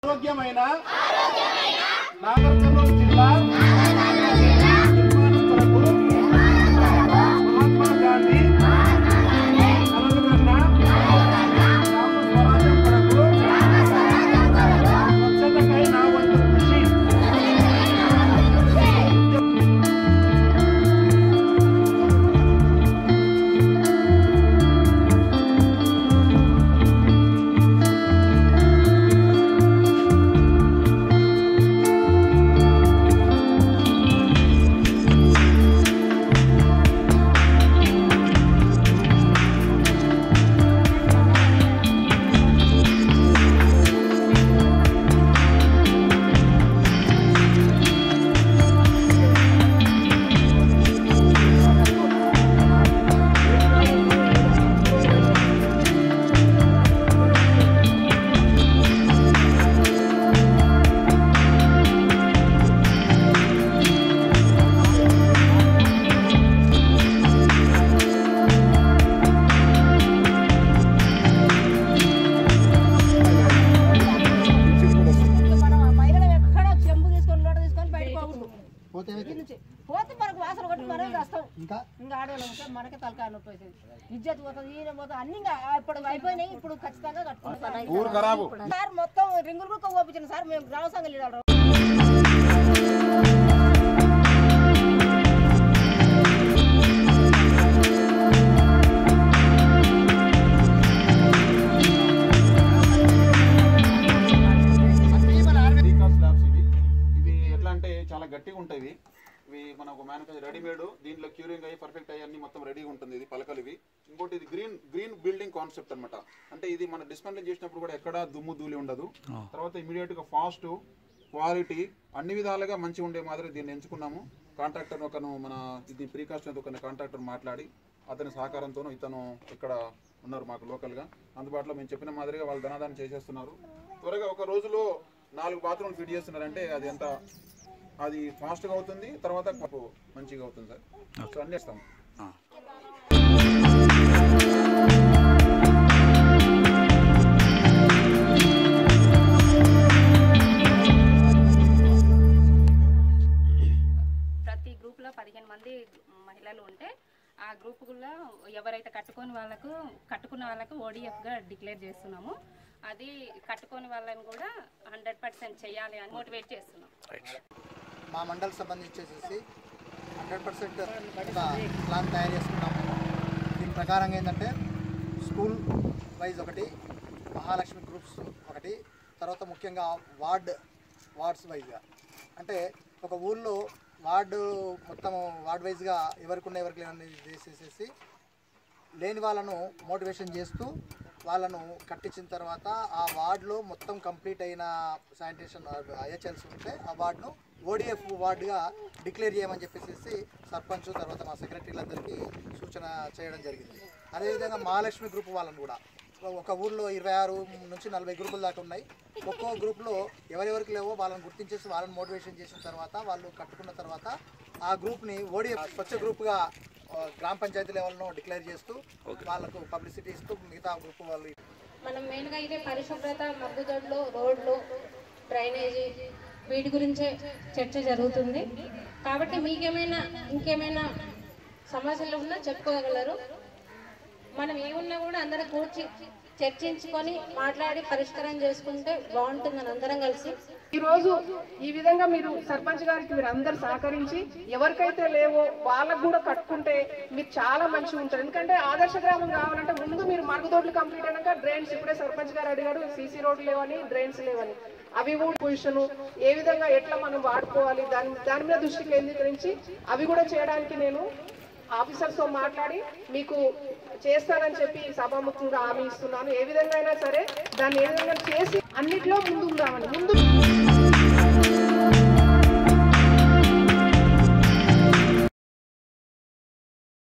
ఆరోగ్యమైన నాగర్ కర్నూలు జిల్లా నిర్మాణం కొరకు మహాత్మా గాంధీ కలలుగన్న గ్రామ స్వరాజ్యం కొరకు స్వచ్ఛతకై నా వంతు కృషి. పోతే మనకు వాసన కొట్టి మనం వస్తాం. ఇంకా ఆడవాళ్ళకి మనకే తలకాయ నొప్పి అవుతుంది, ఇజ్జత్ పోతుంది, ఈయన పోతుంది, అన్ని ఇప్పుడు అయిపోయినాయి. ఇప్పుడు ఖచ్చితంగా కట్టుకుంటాం సార్. మొత్తం రింగులు కూడా ఓపించాను సార్. మేము గ్రామ సంఘం లీడర్ చాలా గట్టిగా ఉంటాయి. ఇవి మనకు మ్యానుఫ్యాక్చర్ రెడీమేడ్, దీంట్లో క్యూరింగ్ అయ్యి పర్ఫెక్ట్ అయ్యి అన్ని మొత్తం రెడీగా ఉంటుంది. ఇది పలకలు ఇవి. ఇంకోటి ఇది గ్రీన్ బిల్డింగ్ కాన్సెప్ట్ అనమాట. అంటే ఇది మన డిస్మెంటల్ చేసినప్పుడు కూడా ఎక్కడ దుమ్ము ధూళి ఉండదు. తర్వాత ఇమీడియట్ గా ఫాస్ట్, క్వాలిటీ అన్ని విధాలుగా మంచిగా ఉండే మాదిరి దీన్ని ఎంచుకున్నాము. కాంట్రాక్టర్ ఒకను మన ఇది ప్రీకాషన్ ఒక కాంట్రాక్టర్ మాట్లాడి అతని సహకారంతోనూ ఇతను ఇక్కడ ఉన్నారు మాకు లోకల్గా అందుబాటులో. మేము చెప్పిన మాదిరిగా వాళ్ళు ధనాదానం చేసేస్తున్నారు. త్వరగా ఒక రోజులో 4 బాత్రూమ్లు ఫిట్ చేస్తున్నారంటే అది ఎంత అది ఫాస్ట్గా అవుతుంది. తర్వాత మంచిగా అవుతుంది సార్. సో అన్నీ ఇస్తాం. ప్రతి గ్రూప్లో 15 మంది మహిళలు ఉంటే ఆ గ్రూపులో ఎవరైతే కట్టుకున్న వాళ్ళకు ఓడిఎఫ్గా డిక్లేర్ చేస్తున్నాము. అది కట్టుకోని వాళ్ళని కూడా 100% చేయాలి అని మోటివేట్ చేస్తున్నాం. మా మండలికి సంబంధించేసి 100% ప్లాన్ తయారు చేసుకున్నాము. దీని ప్రకారంగా ఏంటంటే స్కూల్ వైజ్ ఒకటి, మహాలక్ష్మి గ్రూప్స్ ఒకటి, తర్వాత ముఖ్యంగా వార్డ్స్ వైజ్గా. అంటే ఒక ఊళ్ళో మొత్తం వార్డ్ వైజ్గా ఎవరికి లేని చేసేసి లేని వాళ్ళను మోటివేషన్ చేస్తూ వాళ్ళను కట్టించిన తర్వాత ఆ వార్డులో మొత్తం కంప్లీట్ అయిన శానిటేషన్ ఐహెచ్ఎల్స్ ఉంటే ఆ వార్డును ఓడిఎఫ్ వార్డుగా డిక్లేర్ చేయమని చెప్పేసి సర్పంచ్ తర్వాత మా సెక్రటరీలందరికీ సూచన చేయడం జరిగింది. అదేవిధంగా మహాలక్ష్మి గ్రూప్ వాళ్ళని కూడా ఒక ఊళ్ళో 26 నుంచి 40 గ్రూపుల దాకా ఉన్నాయి. ఒక్కో గ్రూప్లో ఎవరెవరికి లేవో వాళ్ళని గుర్తించేసి వాళ్ళని మోటివేషన్ చేసిన తర్వాత వాళ్ళు కట్టుకున్న తర్వాత ఆ గ్రూప్ని ఓడిఎఫ్ స్వచ్ఛ గ్రూప్గా గ్రామ పంచాయతీ లెవెల్లో డిక్లేర్ చేస్తూ వాళ్ళకు పబ్లిసిటీ ఇస్తూ మిగతా గ్రూప్ వాళ్ళు. మనం మెయిన్గా అయితే పరిశుభ్రత, మరుగుదొడ్లు, రోడ్లు, డ్రైనేజీ వీటి గురించే చర్చ జరుగుతుంది. కాబట్టి మీకేమైనా ఇంకేమైనా సమస్యలు ఉన్నా చెప్పుకోగలరు. మనం ఏమున్నా కూడా అందరం కూర్చి చర్చించుకొని మాట్లాడి పరిష్కారం చేసుకుంటే బాగుంటుందని అందరం కలిసి ఈరోజు ఈ విధంగా మీరు సర్పంచ్ గారికి మీరు అందరు సహకరించి ఎవరికైతే లేవో వాళ్ళకు కూడా కట్టుకుంటే మీరు చాలా మంచిగా ఉంటారు. ఎందుకంటే ఆదర్శ గ్రామం కావాలంటే ముందు మీరు మరుగుదొడ్లు కంప్లీట్ అయినాక డ్రైన్స్, ఇప్పుడే సర్పంచ్ గారు అడిగారు సీసీ రోడ్లు లేవని, డ్రైన్స్ లేవని, అవి కూడా పొజిషన్ ఏ విధంగా ఎట్లా మనం వాడుకోవాలి దాని మీద దృష్టి కేంద్రీకరించి అవి కూడా చేయడానికి నేను ఆఫీసర్స్ తో మాట్లాడి మీకు చేస్తానని చెప్పి సభాముఖంగా హామీ ఇస్తున్నాను. ఏ విధంగా అయినా సరే దాన్ని ఏ విధంగా చేసి అన్నిట్లో ముందు ఉందామని